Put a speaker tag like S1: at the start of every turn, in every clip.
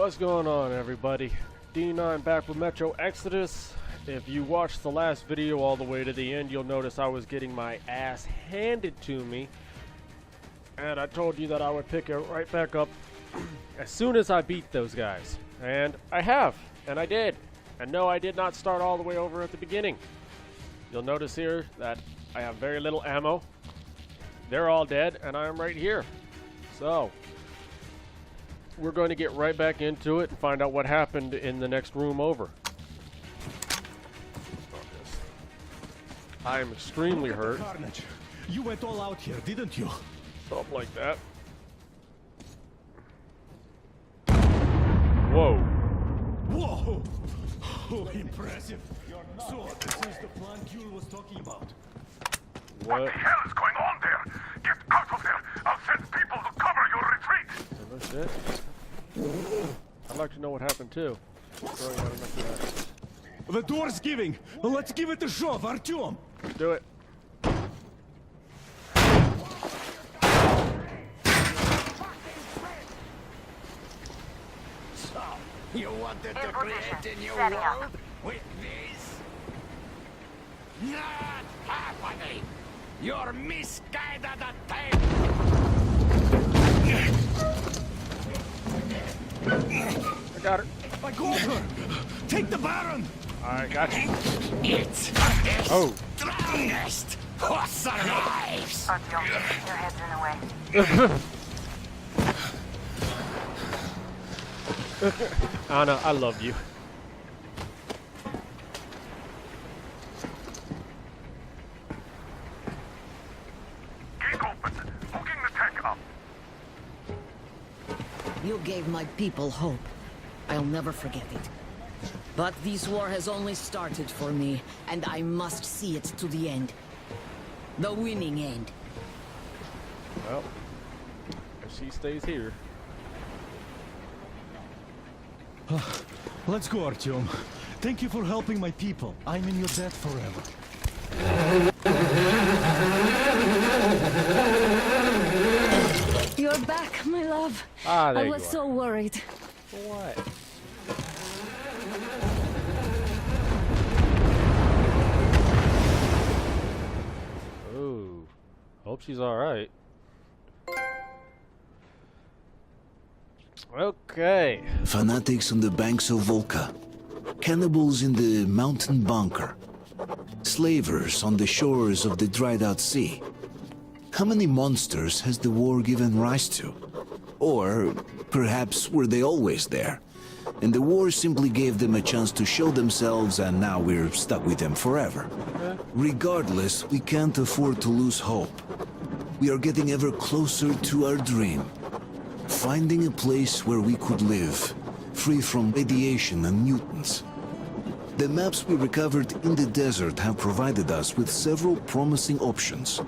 S1: What's going on, everybody? D9 back with Metro Exodus. If you watched the last video all the way to the end, you'll notice I was getting my ass handed to me. And I told you that I would pick it right back up as soon as I beat those guys. And I have. And I did. And no, I did not start all the way over at the beginning. You'll notice here that I have very little ammo. They're all dead, and I'm right here. So we're going to get right back into it and find out what happened in the next room over. I am extremely hurt.
S2: Carnage. You went all out here, didn't you?
S1: Something like that. Whoa.
S2: Whoa! Oh, impressive. So, this is the plan Yule was talking about.
S1: What?
S3: What the hell is going on there? Get out of there! I'll send people to cover your retreat!
S1: No shit. I'd like to know what happened too. Throwing out enough of that.
S2: The door's giving. Let's give it a shove, Artyom.
S1: Let's do it.
S4: So, you wanted to create a new world with this? Not happening! You're misguided attempt!
S1: I got her.
S2: I got her. Take the Baron.
S1: Alright, got you.
S4: It's the strongest who survives!
S5: Artyom, your head's in the way.
S1: Anna, I love you.
S3: Gate open! Hooking the tank up!
S6: You gave my people hope. I'll never forget it. But this war has only started for me, and I must see it to the end. The winning end.
S1: Well, if she stays here.
S2: Let's go, Artyom. Thank you for helping my people. I'm in your debt forever.
S7: You're back, my love.
S1: Ah, there
S7: I
S1: you
S7: was
S1: are.
S7: so worried.
S1: For what? Ooh. Hope she's alright. Okay.
S8: Fanatics on the banks of Volga. Cannibals in the mountain bunker. Slavers on the shores of the dried-out sea. How many monsters has the war given rise to? Or perhaps were they always there, and the war simply gave them a chance to show themselves and now we're stuck with them forever? Regardless, we can't afford to lose hope. We are getting ever closer to our dream. Finding a place where we could live, free from radiation and mutants. The maps we recovered in the desert have provided us with several promising options.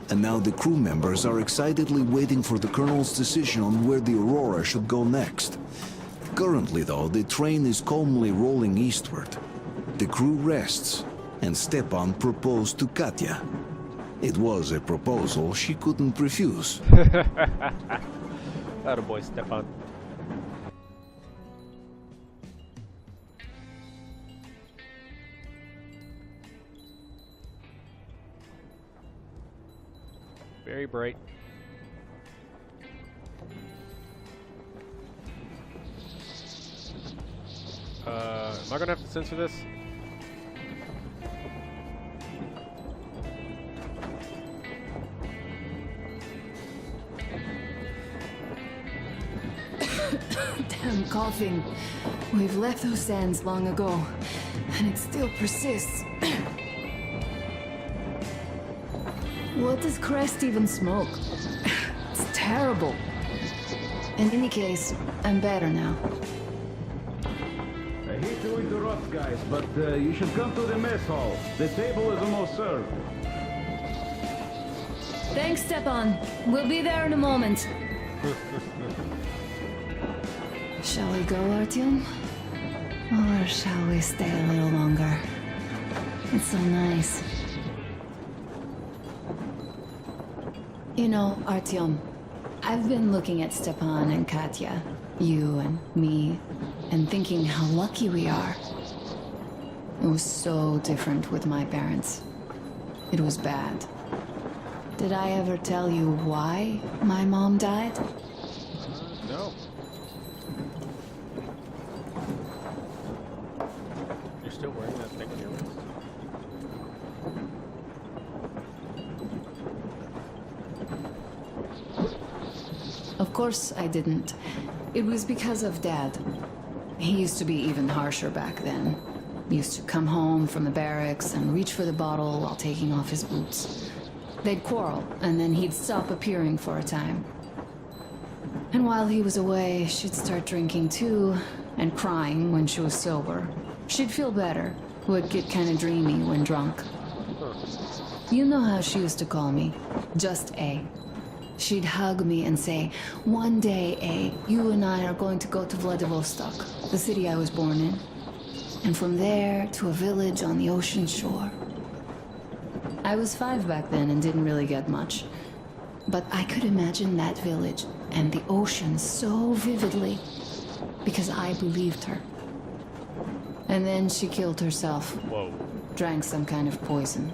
S8: And now the crew members are excitedly waiting for the Colonel's decision on where the Aurora should go next. Currently, though, the train is calmly rolling eastward. The crew rests, and Stepan proposed to Katya. It was a proposal she couldn't refuse.
S1: Attaboy, Stepan. Very bright. Am I gonna have to censor this?
S7: Damn coughing. We've left those sands long ago, and it still persists. What does Crest even smoke? It's terrible. In any case, I'm better now.
S9: I hate to interrupt, guys, but you should come to the mess hall. The table is almost served.
S7: Thanks, Stepan. We'll be there in a moment. Shall we go, Artyom? Or shall we stay a little longer? It's so nice. You know, Artyom, I've been looking at Stepan and Katya. You and me, and thinking how lucky we are. It was so different with my parents. It was bad. Did I ever tell you why my mom died?
S1: No. You're still wearing that thing on your wrist?
S7: Of course I didn't. It was because of Dad. He used to be even harsher back then. He used to come home from the barracks and reach for the bottle while taking off his boots. They'd quarrel, and then he'd stop appearing for a time. And while he was away, she'd start drinking too, and crying when she was sober. She'd feel better, would get kind of dreamy when drunk. You know how she used to call me? Just A. She'd hug me and say, "One day, A, you and I are going to go to Vladivostok, the city I was born in. And from there to a village on the ocean shore." I was 5 back then and didn't really get much. But I could imagine that village and the ocean so vividly because I believed her. And then she killed herself.
S1: Whoa.
S7: Drank some kind of poison.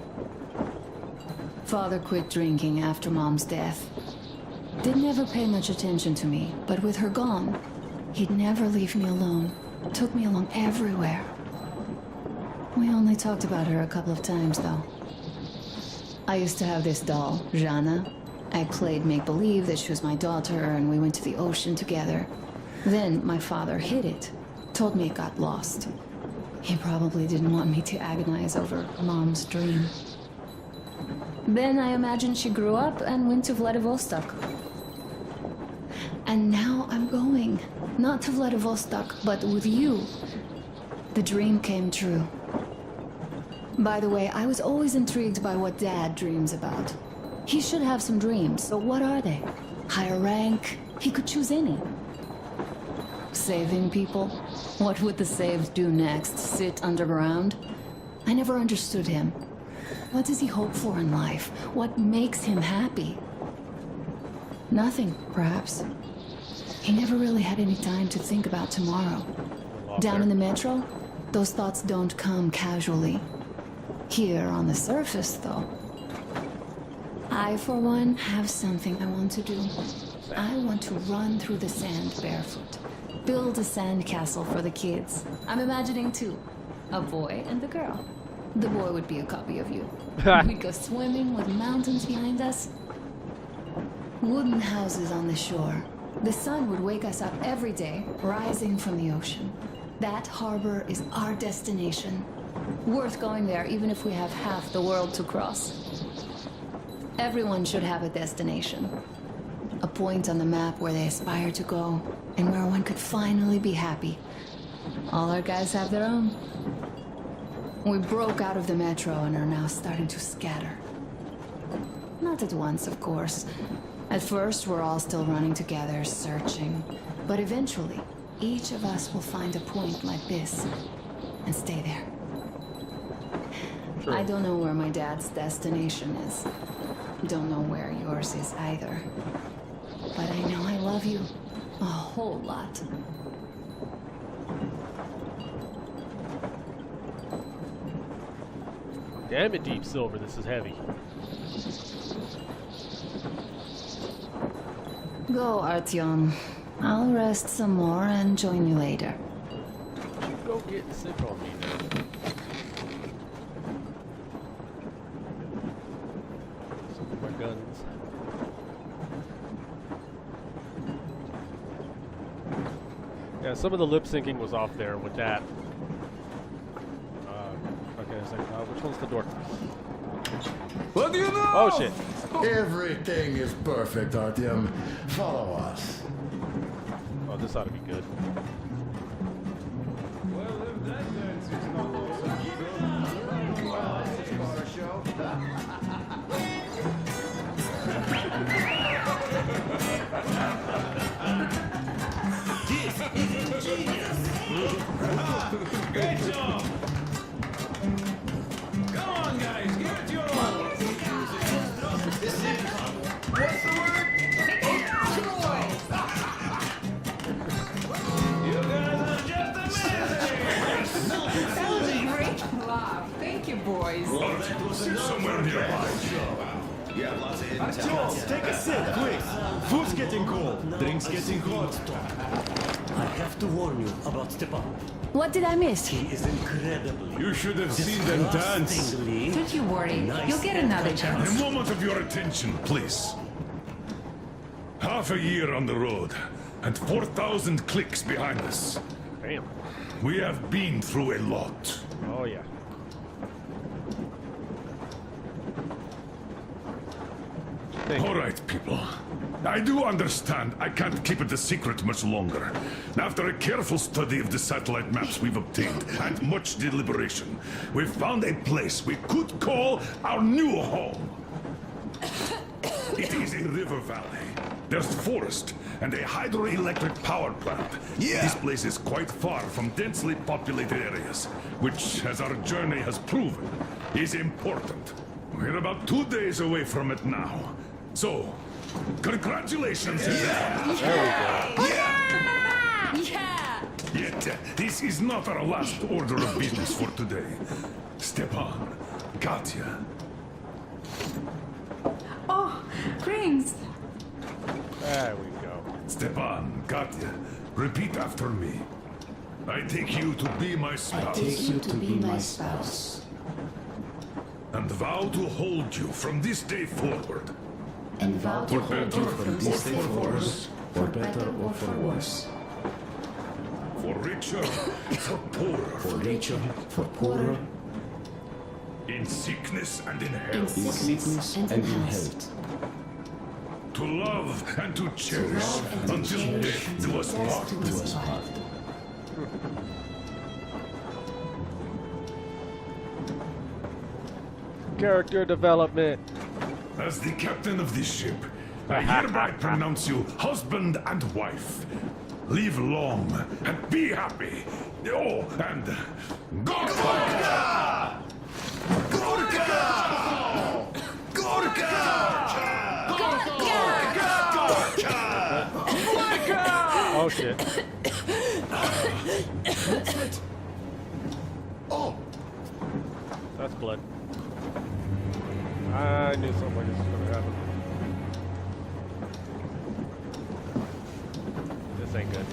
S7: Father quit drinking after Mom's death. Didn't ever pay much attention to me, but with her gone, he'd never leave me alone. Took me along everywhere. We only talked about her a couple of times, though. I used to have this doll, Jana. I played make-believe that she was my daughter, and we went to the ocean together. Then my father hid it. Told me it got lost. He probably didn't want me to agonize over Mom's dream. Then I imagined she grew up and went to Vladivostok. And now I'm going. Not to Vladivostok, but with you. The dream came true. By the way, I was always intrigued by what Dad dreams about. He should have some dreams, so what are they? Higher rank? He could choose any. Saving people? What would the saved do next? Sit underground? I never understood him. What does he hope for in life? What makes him happy? Nothing, perhaps. He never really had any time to think about tomorrow. Down in the metro, those thoughts don't come casually. Here on the surface, though. I, for one, have something I want to do. I want to run through the sand barefoot. Build a sand castle for the kids. I'm imagining two. A boy and a girl. The boy would be a copy of you. We'd go swimming with mountains behind us. Wooden houses on the shore. The sun would wake us up every day, rising from the ocean. That harbor is our destination. Worth going there even if we have half the world to cross. Everyone should have a destination. A point on the map where they aspire to go, and where one could finally be happy. All our guys have their own. We broke out of the metro and are now starting to scatter. Not at once, of course. At first, we're all still running together, searching. But eventually, each of us will find a point like this, and stay there. I don't know where my dad's destination is. Don't know where yours is either. But I know I love you a whole lot.
S1: Damn it, Deep Silver, this is heavy.
S7: Go, Artyom. I'll rest some more and join you later.
S1: You go get sick on me now. Some of my guns. Yeah, some of the lip syncing was off there with that. Okay, it's like, which one's the door?
S2: What do you know?
S1: Oh shit.
S10: Everything is perfect, Artyom. Follow us.
S1: Oh, this ought to be good.
S2: Well, if that dance is not also Great job! Come on, guys, give it your all! This is... What's the word?
S7: boys.
S3: Sit somewhere nearby.
S2: Artyom, take a sip, please. Food's getting cold, drinks getting hot. I have to warn you about Stepan.
S7: What did I miss?
S2: He is incredible.
S3: You should have seen them dance.
S2: Disgustingly
S7: Don't you worry. You'll get another chance.
S3: A moment of your attention, please. Half a year on the road, and 4,000 clicks behind us.
S1: Damn.
S3: We have been through a lot.
S1: Oh yeah.
S3: All right, people. I do understand I can't keep it a secret much longer. After a careful study of the satellite maps we've obtained and much deliberation, we've found a place we could call our new home. It is a river valley. There's forest and a hydroelectric power plant. Yeah. This place is quite far from densely populated areas, which, as our journey has proven, is important. We're about 2 days away from it now. So, congratulations!
S7: Yeah!
S3: Yet, this is not our last order of business for today. Stepan, Katya.
S7: Oh, rings.
S1: There we go.
S3: Stepan, Katya, repeat after me. I take you to be my spouse.
S7: You to be my spouse.
S3: And vow to hold you from this day forward.
S7: And vow to
S3: For
S7: hold
S3: better,
S7: you from this day forward, for better or for worse.
S3: For richer, for poorer.
S7: For richer, for poorer,
S3: In sickness and in
S7: in
S3: health.
S7: sickness and in health.
S3: To love and to cherish
S7: love and to
S3: until
S7: cherish
S3: death do us part.
S7: do us part.
S1: Character development.
S3: As the captain of this ship, I hereby pronounce you husband and wife. Live long and be happy. Oh, and Gorka! Gorka! Gorka!
S1: Oh shit.
S10: Oh,
S1: That's blood. I knew something like this was gonna happen. This ain't good.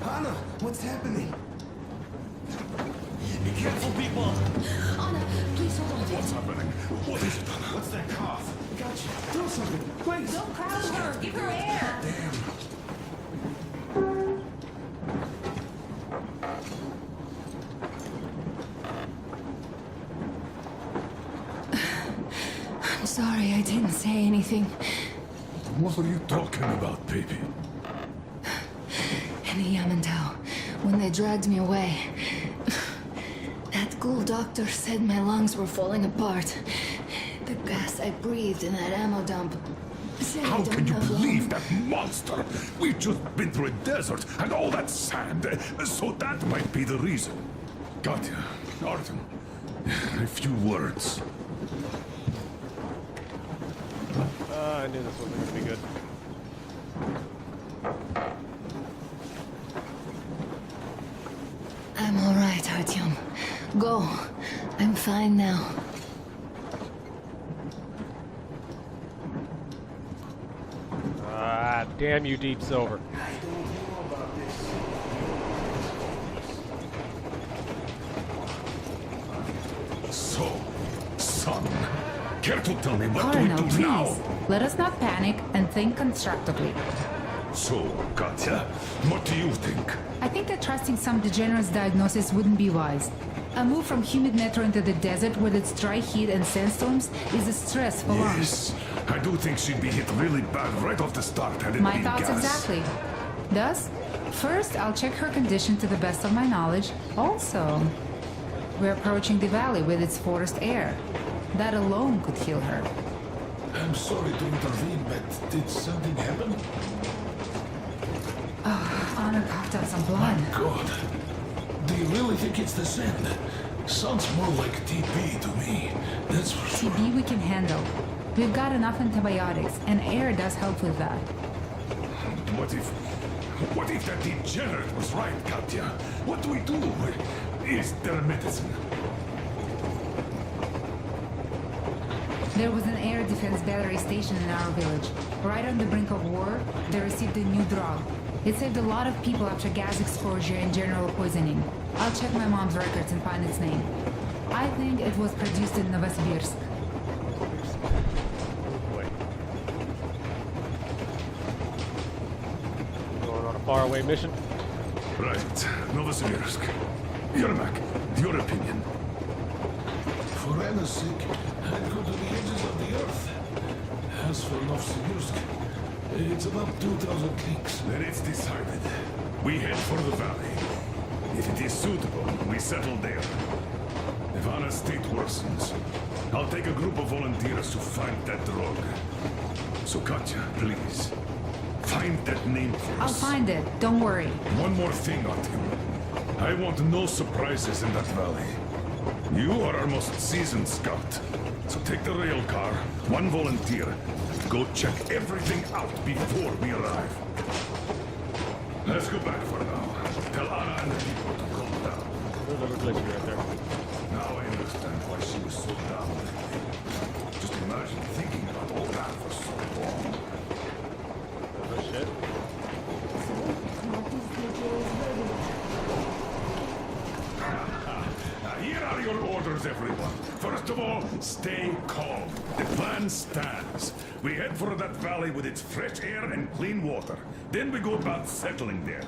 S2: Anna, what's happening? Be careful, people!
S7: Anna, please hold on.
S3: What's happening? What is it, Anna?
S2: What's that cough? Gotcha. Do something, please!
S7: Don't crowd her. Give her air. I'm sorry I didn't say anything.
S3: What are you talking about, baby?
S7: In the Yamantau, when they dragged me away, that ghoul doctor said my lungs were falling apart. The gas I breathed in that ammo dump. Said I
S3: How
S7: don't
S3: can you
S7: have long.
S3: believe that monster? We've just been through a desert and all that sand, so that might be the reason. Katya, Artem, a few words.
S1: I knew this wasn't gonna be good.
S7: I'm all right, Artyom. Go. I'm fine now.
S1: Ah, damn you, Deep Silver.
S3: So, son, care to tell me what do we
S11: Colonel,
S3: do
S11: please.
S3: now?
S11: Let us not panic and think constructively.
S3: So, Katya, what do you think?
S11: I think that trusting some degenerate's diagnosis wouldn't be wise. A move from humid metro into the desert with its dry heat and sandstorms is a stress for lungs.
S3: Yes, I do think she'd be hit really bad right off the start had it
S11: My
S3: been
S11: thoughts
S3: gas.
S11: exactly. Thus, first I'll check her condition to the best of my knowledge. Also, we're approaching the valley with its forest air. That alone could heal her.
S3: I'm sorry to intervene, but did something happen?
S11: Anna coughed up some blood.
S3: God. Do you really think it's the sand? Sounds more like TB to me. That's for sure.
S11: TB we can handle. We've got enough antibiotics, and air does help with that.
S3: What if that degenerate was right, Katya? What do we do? is their medicine?
S11: There was an air defense battery station in our village. Right on the brink of war, they received a new drug. It saved a lot of people after gas exposure and general poisoning. I'll check my mom's records and find its name. I think it was produced in Novosibirsk.
S1: Wait. Going on a faraway mission?
S3: Right, Novosibirsk. Yermak, your opinion.
S2: For Anna's sake, I'd go to the edges of the earth. As for Novosibirsk, it's about 2,000 clicks.
S3: Then it's decided. We head for the valley. If it is suitable, we settle there. If Anna's state worsens, I'll take a group of volunteers to find that drug. So Katya, please, find that name for us.
S11: I'll find it, don't worry.
S3: One more thing, Artyom. I want no surprises in that valley. You are our most seasoned scout. So take the rail car, one volunteer, and go check everything out before we arrive. Let's go back for now. Tell Anna and the people to calm down.
S1: There's another glitch right there.
S3: Now I understand why she was so down lately. Just imagine thinking about all that for so long.
S1: Oh shit.
S3: Here are your orders, everyone. First of all, stay calm. The plan stands. We head for that valley with its fresh air and clean water. Then we go about settling there.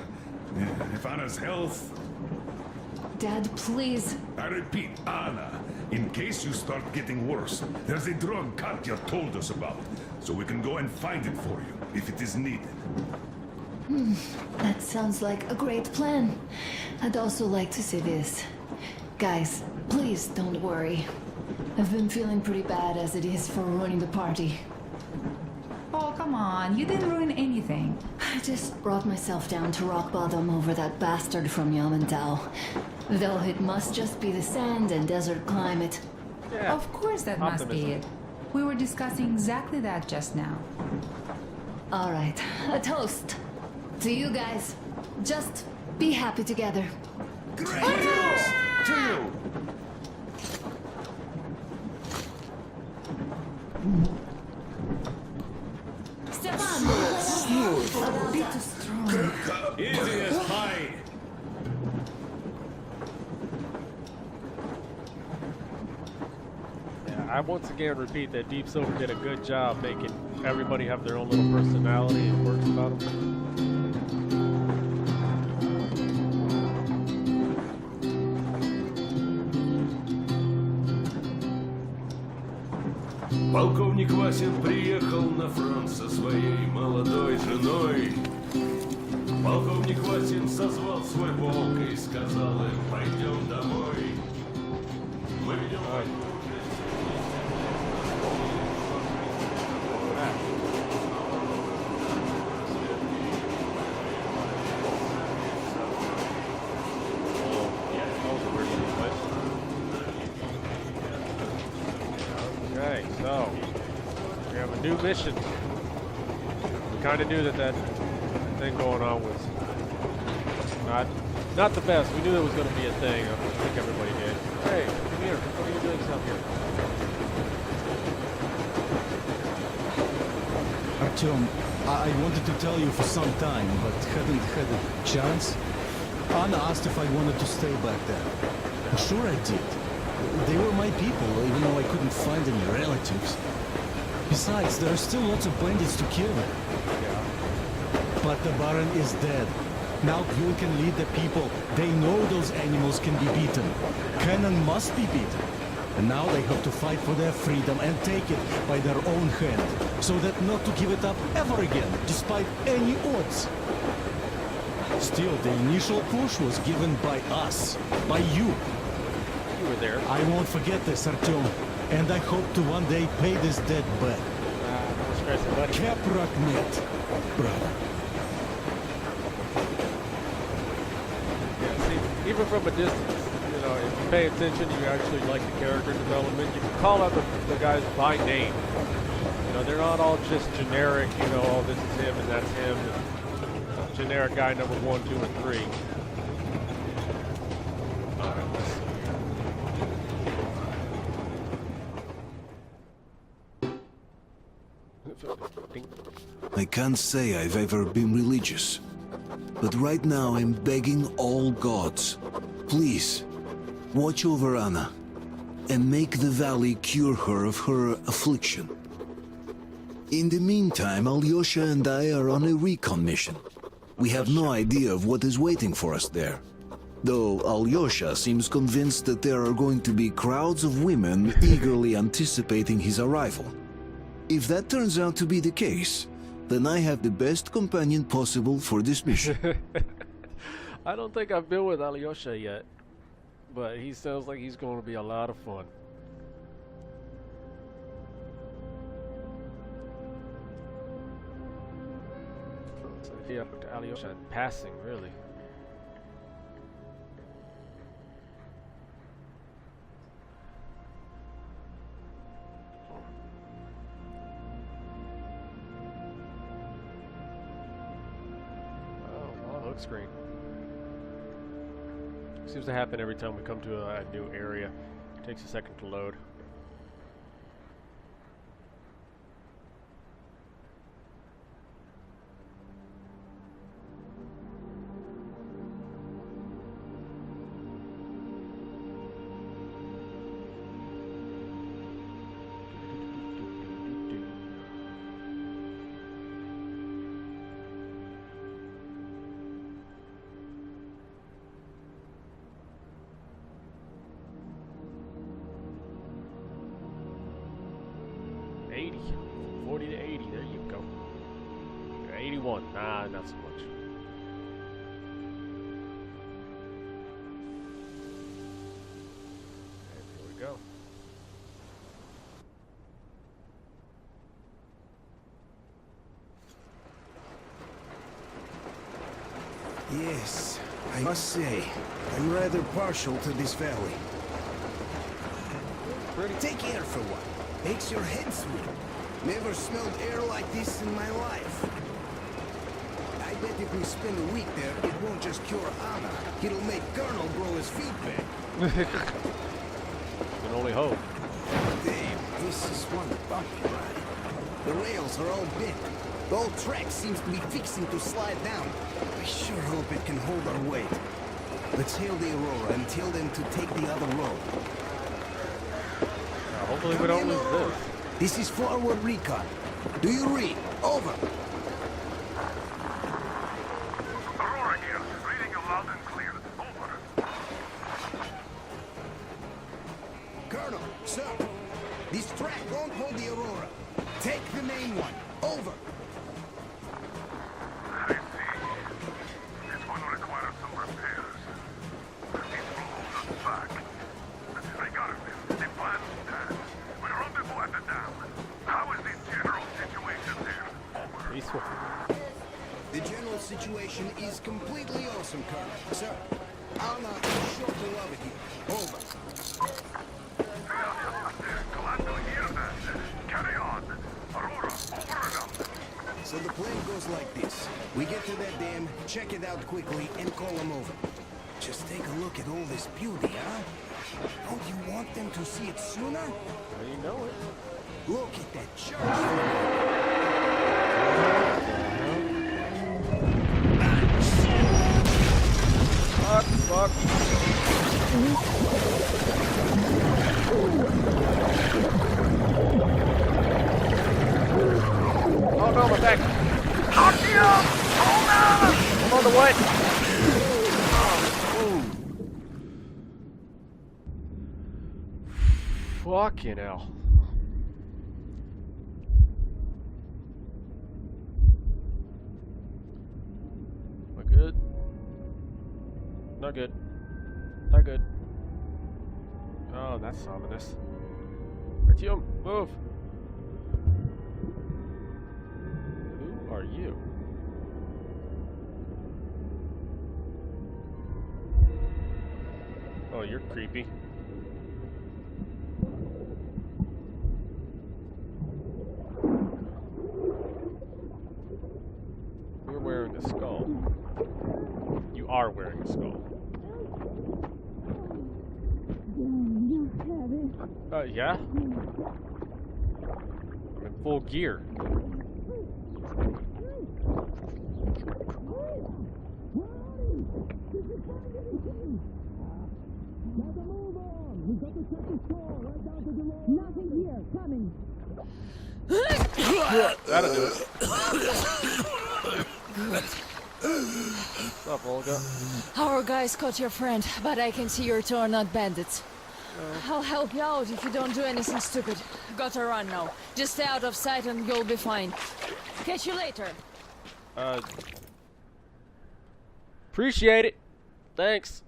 S3: If Anna's health...
S7: Dad, please.
S3: I repeat, Anna, in case you start getting worse, there's a drug Katya told us about. So we can go and find it for you, if it is needed.
S7: That sounds like a great plan. I'd also like to say this. Guys, please don't worry. I've been feeling pretty bad as it is for ruining the party.
S11: Oh, come on, you didn't ruin anything.
S7: I just brought myself down to rock bottom over that bastard from Yamantau. Though it must just be the sand and desert climate.
S1: Yeah.
S11: Of course that must be it. We were discussing exactly that just now.
S7: All right, a toast to you guys. Just be happy together.
S3: Great news! To you!
S7: Stepan! A bit too strong.
S2: Easy as pie.
S1: Yeah, I once again repeat that Deep Silver did a good job making everybody have their own little personality and quirks about them.
S2: Полковник Васин приехал на фронт со своей молодой женой. Полковник Васин созвал свой полк и сказал им: пойдем домой. Мы ведем войну.
S1: Okay, so we have a new mission. We kind of knew that thing going on was not the best. We knew it was going to be a thing. I think everybody did. Hey, come here. What are you doing out here?
S12: Artyom, I wanted to tell you for some time, but hadn't had a chance. Anna asked if I wanted to stay back there. Sure I did. They were my people, even though I couldn't find any relatives. Besides, there are still lots of bandits to kill.
S1: Yeah.
S12: But the Baron is dead. Now Yul can lead the people. They know those animals can be beaten. Cannon must be beaten. And now they have to fight for their freedom and take it by their own hand, so that not to give it up ever again, despite any odds. Still, the initial push was given by us, by you.
S1: You were there.
S12: I won't forget this, Artyom, and I hope to one day pay this debt back.
S1: No stress, buddy.
S12: Kapraknet, brother.
S1: Yeah, see, even from a distance, you know, if you pay attention, you actually like the character development. You can call out the guys by name. You know, they're not all just generic, you know, oh, this is him and that's him. And generic guy number 1, 2, and 3. Ding.
S8: I can't say I've ever been religious, but right now I'm begging all gods, please, watch over Anna, and make the valley cure her of her affliction. In the meantime, Alyosha and I are on a recon mission. We have no idea of what is waiting for us there. Though Alyosha seems convinced that there are going to be crowds of women eagerly anticipating his arrival. If that turns out to be the case, then I have the best companion possible for this mission.
S1: I don't think I've been with Alyosha yet, but he sounds like he's going to be a lot of fun. So yeah, Alyosha passing, really. Screen. Seems to happen every time we come to a new area. It takes a second to load. $80, 40 to 80. There you go. 81. Nah, not so much. And here we go.
S13: Yes, I must say, I'm rather partial to this valley. Take air for one. Makes your head swim. Never smelled air like this in my life. I bet if we spend a week there, it won't just cure Anna. It'll make Colonel grow his feet back.
S1: Can only hope.
S13: Damn, this is one bumpy ride. The rails are all bent. The whole track seems to be fixing to slide down. I sure hope it can hold our weight. Let's hail the Aurora and tell them to take the other road.
S1: Hopefully we don't lose this.
S13: This is forward recon. Do you read? Over.
S3: Aurora here. Reading you loud and clear. Over.
S13: Colonel, sir. This track won't hold the Aurora. Take the main one. Over.
S3: I see. This one requires some repairs. This will hold us back. Regardless, the plan stands. We rendezvous at the dam. How is the general situation there? Over.
S1: Peaceful.
S13: The general situation is completely awesome, Colonel. Sir, Anna is sure to love it here. Over.
S3: Glad to hear that. Carry on. Aurora, over and out.
S13: So the plan goes like this. We get to that dam, check it out quickly, and call them over. Just take a look at all this beauty, huh? Don't you want them to see it sooner?
S1: Well, you know it.
S13: Look at that church.
S1: Fuck. Oh no, my back.
S4: Artyom! Hold on!
S1: I'm on the way. Fucking hell. We're good. Not good. Not good. Oh, that's ominous. Artyom, move. Who are you? Oh, you're creepy. You're wearing a skull. You are wearing a skull. Yeah? I'm full gear.
S6: Nothing here. Coming.
S1: That'll do it. What's up, Olga?
S14: Our guys caught your friend, but I can see your two are not bandits. I'll help you out if you don't do anything stupid. Gotta run now. Just stay out of sight and you'll be fine. Catch you later.
S1: Appreciate it. Thanks.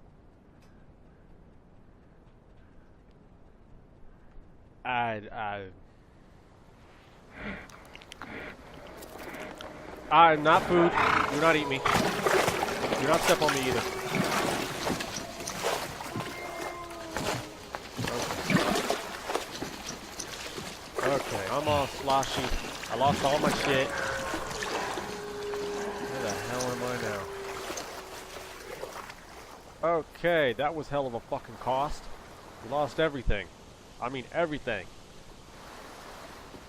S1: I'm not food. Do not eat me. Do not step on me either. Okay, I'm all sloshy. I lost all my shit. Where the hell am I now? Okay, that was hell of a fucking cost. We lost everything. I mean everything.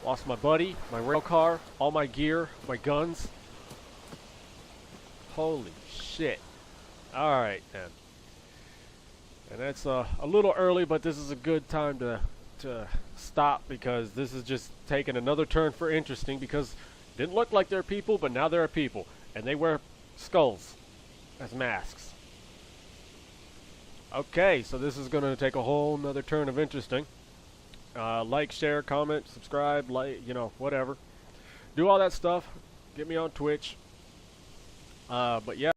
S1: Lost my buddy, my rail car, all my gear, my guns. Holy shit. Alright then. And that's a little early, but this is a good time to stop because this is just taking another turn for interesting because it didn't look like they're people, but now they're people. And they wear skulls as masks. Okay, so this is going to take a whole nother turn of interesting. Like, share, comment, subscribe, like, you know, whatever. Do all that stuff. Get me on Twitch. But yeah.